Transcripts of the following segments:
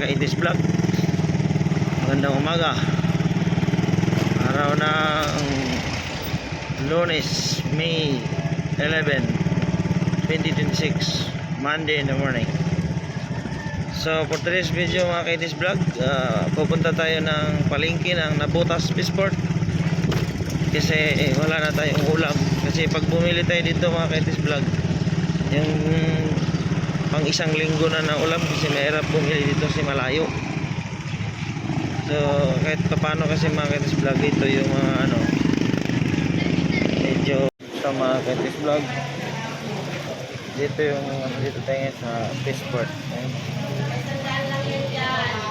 ka-80s vlog. Magandang umaga. Araw ng Lunes, May 11, 2026, Monday in the morning. So for today's video mga ka-80s vlog, pupunta tayo ng palengke ng Nabutas Peaceport. Kasi wala na tayong ulam. Kasi pag bumili tayo dito mga ka-80s vlog, yung pang isang linggo na ng ulam kasi mahirap bumili dito kasi malayo. So kahit paano kasi mga ka-80s vlog dito yung mga medyo sa mga ka-80s vlog dito yung dito tayo sa Peaceport.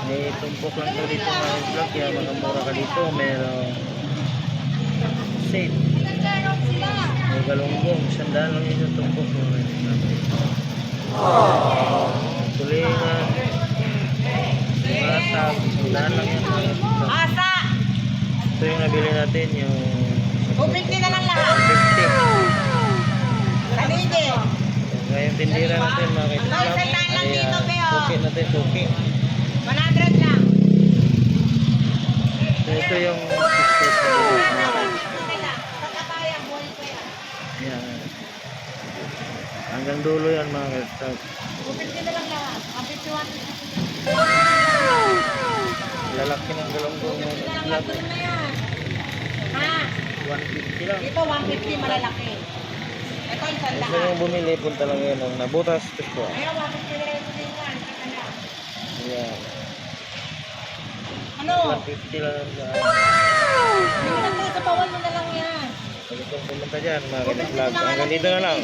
May tumpok lang to dito mga ka-80s vlog, kaya mga mura ka dito. Merong set, may galunggong, sandaan lang yung tumpok mga ka-80s vlog. Tulingan, masag, sandaan lang yan mga ka-80s vlog. Ito yung nabili natin, yung 250 na lang lahat. 50. Kanidi. Ngayon tindira natin mga ka-80s vlog. Suki natin, suki. 100 lang. So ito yung biscuit na dito. Yan. Hanggang dulo yan mga ka-80s vlog. 250 na lang lahat. 51. Lalaki ng galunggong mga ka-80s vlog. Ha? 150 lang. Ito 150 malalaki. Ito yung Gusto sandahan. nyo bumili, punta lang yun ng Nabutas Peaceport. Ayun, 150 na rin ito din yan. Yan. Ano? 150 lang yan. Hindi na ito. Sa bawal mo na lang yan. Pag itong pumunta dyan mga ka-80s vlog. Hanggang dito na lang.